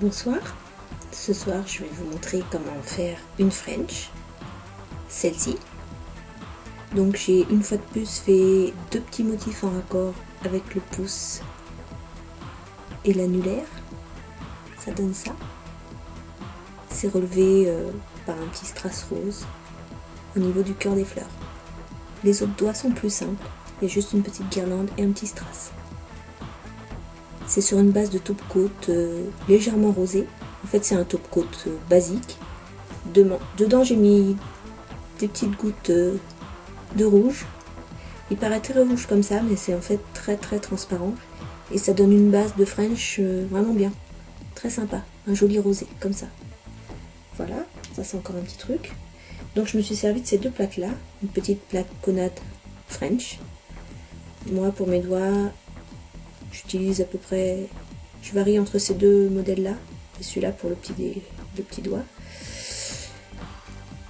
Bonsoir, ce soir je vais vous montrer comment faire une French, celle-ci. Donc j'ai une fois de plus fait deux petits motifs en raccord avec le pouce et l'annulaire, ça donne ça. C'est relevé par un petit strass rose au niveau du cœur des fleurs. Les autres doigts sont plus simples, il y a juste une petite guirlande et un petit strass. C'est sur une base de top coat légèrement rosé. En fait c'est un top coat basique. Dedans j'ai mis des petites gouttes de rouge. Il paraît très rouge comme ça, mais c'est en fait très transparent. Et ça donne une base de French vraiment bien. Très sympa. Un joli rosé comme ça. Voilà, ça c'est encore un petit truc. Donc je me suis servi de ces deux plaques là. Une petite plaque Conad French. Moi pour mes doigts, j'utilise à peu près... Je varie entre ces deux modèles là. Et celui-là pour le petit doigt.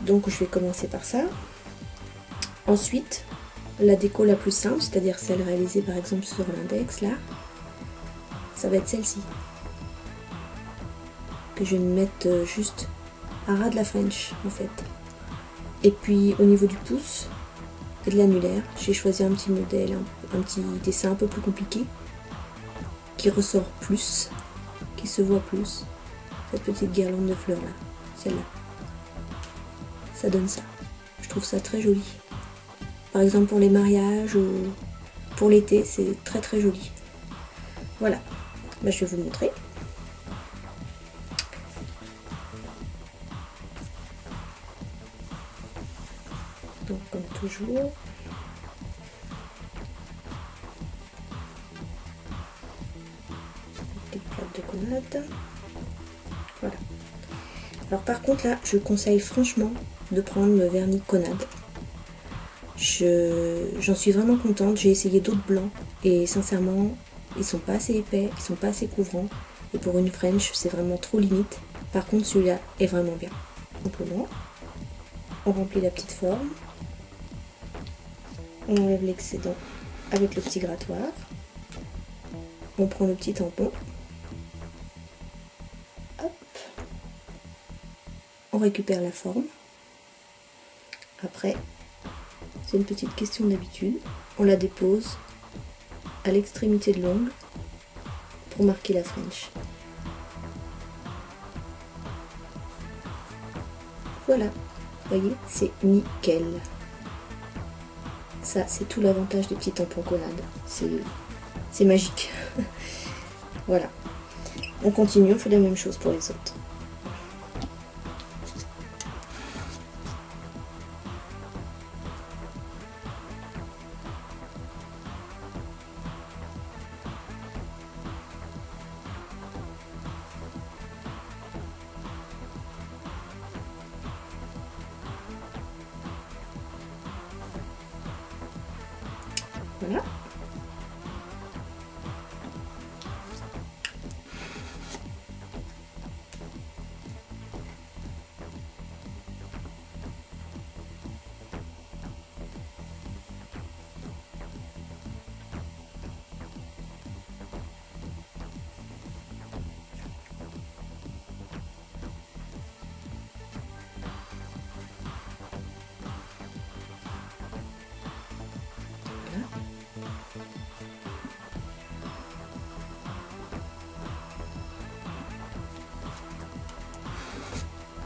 Donc je vais commencer par ça. Ensuite, la déco la plus simple, c'est-à-dire celle réalisée par exemple sur l'index là, ça va être celle-ci. Que je vais me mettre juste à ras de la French en fait. Et puis au niveau du pouce et de l'annulaire, j'ai choisi un petit modèle, un petit dessin un peu plus compliqué, qui ressort plus, qui se voit plus. Cette petite guirlande de fleurs là, celle-là. Ça donne ça. Je trouve ça très joli. Par exemple pour les mariages ou pour l'été, c'est très joli. Voilà. Là, je vais vous montrer. Donc comme toujours. Petite plaque de Conad. Voilà. Alors par contre là, je conseille franchement de prendre le vernis Conad. J'en suis vraiment contente. J'ai essayé d'autres blancs et sincèrement, ils sont pas assez épais, ils sont pas assez couvrants. Et pour une French, c'est vraiment trop limite. Par contre, celui-là est vraiment bien. Simplement, on remplit la petite forme. On enlève l'excédent avec le petit grattoir. On prend le petit tampon. Hop. On récupère la forme. Après, c'est une petite question d'habitude. On la dépose à l'extrémité de l'ongle pour marquer la French. Voilà, vous voyez, c'est nickel. Ça, c'est tout l'avantage des petits tampons Conad. C'est magique. Voilà. On continue, on fait la même chose pour les autres. Voilà.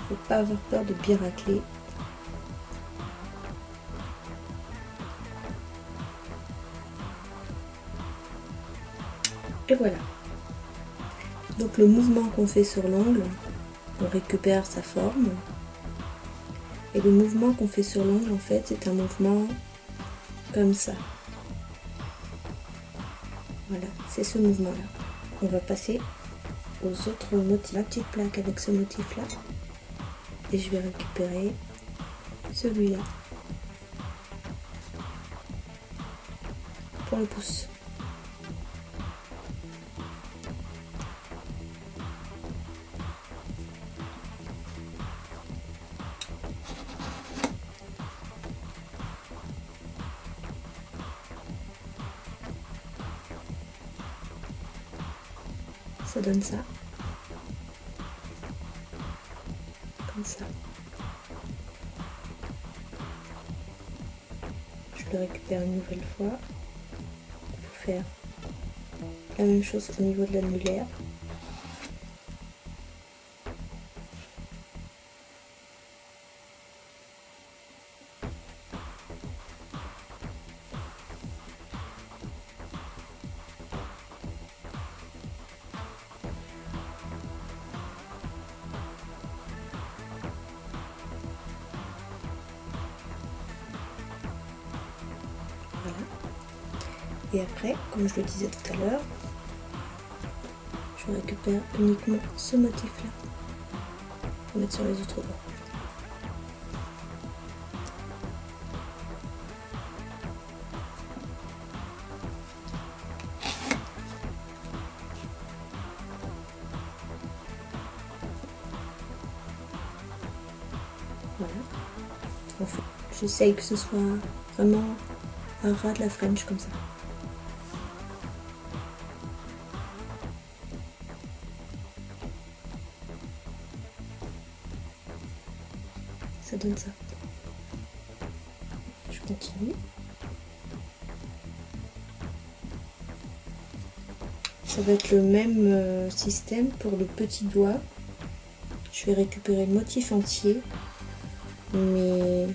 Faut pas avoir peur de bien racler. Et voilà. Donc le mouvement qu'on fait sur l'ongle, on récupère sa forme. Et le mouvement qu'on fait sur l'ongle, en fait, c'est un mouvement comme ça. Voilà, c'est ce mouvement-là. On va passer aux autres motifs. La petite plaque avec ce motif-là. Et je vais récupérer celui-là pour le pouce. Ça donne ça. comme ça. Je le récupère une nouvelle fois pour faire la même chose au niveau de l'annulaire. Voilà. Et après, comme je le disais tout à l'heure, je récupère uniquement ce motif-là pour mettre sur les autres bords. Voilà. En fait, j'essaye que ce soit vraiment un ras de la French comme ça. Ça donne ça. Je continue. Ça va être le même système pour le petit doigt. Je vais récupérer le motif entier, mais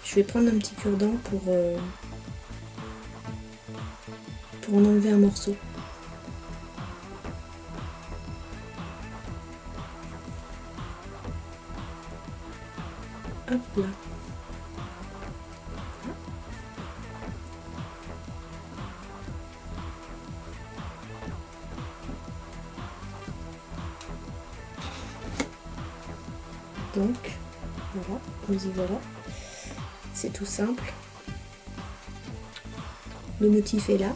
je vais prendre un petit cure-dent pour en enlever un morceau. Hop là. Donc, voilà, nous y voilà. C'est tout simple. Le motif est là.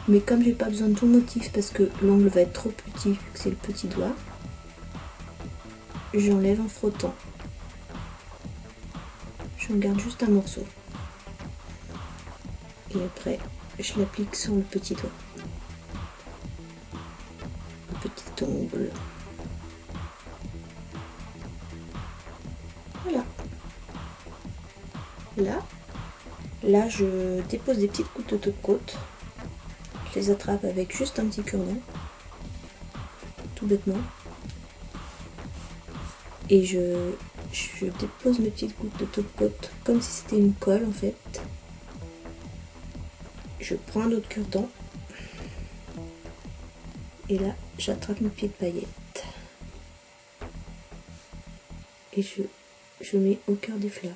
Mais comme j'ai pas besoin de tout le motif parce que l'angle va être trop petit vu que c'est le petit doigt, j'enlève en frottant. J'en garde juste un morceau. Et après, je l'applique sur le petit doigt. Le petit ongle. Voilà. Là, je dépose des petites gouttes de top-coat. Je les attrape avec juste un petit cure-dent. Tout bêtement. Et je dépose mes petites gouttes de top-coat comme si c'était une colle en fait. Je prends un autre cure-dent. Et là, j'attrape mes pieds de paillettes. Et je mets au cœur des fleurs.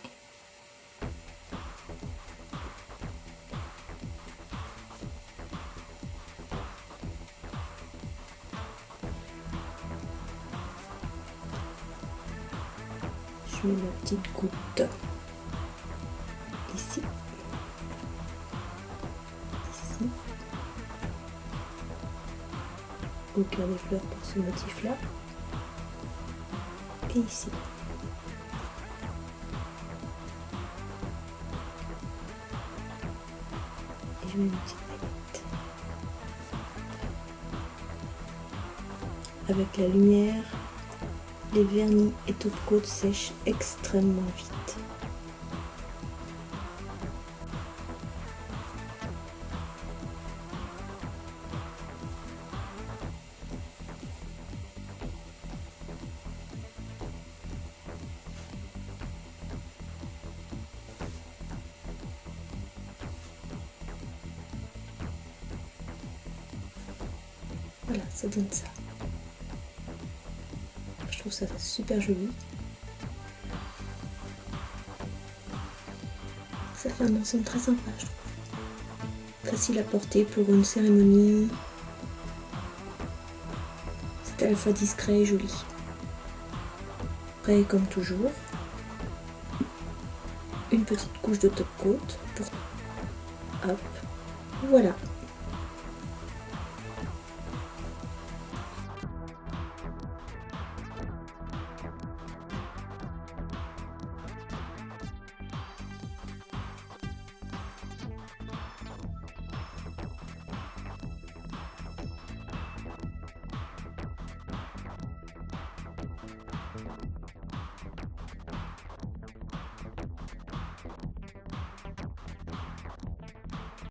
Je mets ma petite goutte ici, ici, au cœur des fleurs pour ce motif là, et ici. Et je mets une petite paillette. Avec la lumière, les vernis et top-coat sèchent extrêmement vite. Voilà, ça donne ça. Je trouve ça super joli. Ça fait un ensemble très sympa, je trouve. Facile à porter pour une cérémonie. C'est à la fois discret et joli. Après, comme toujours, une petite couche de top coat pour... Hop, voilà.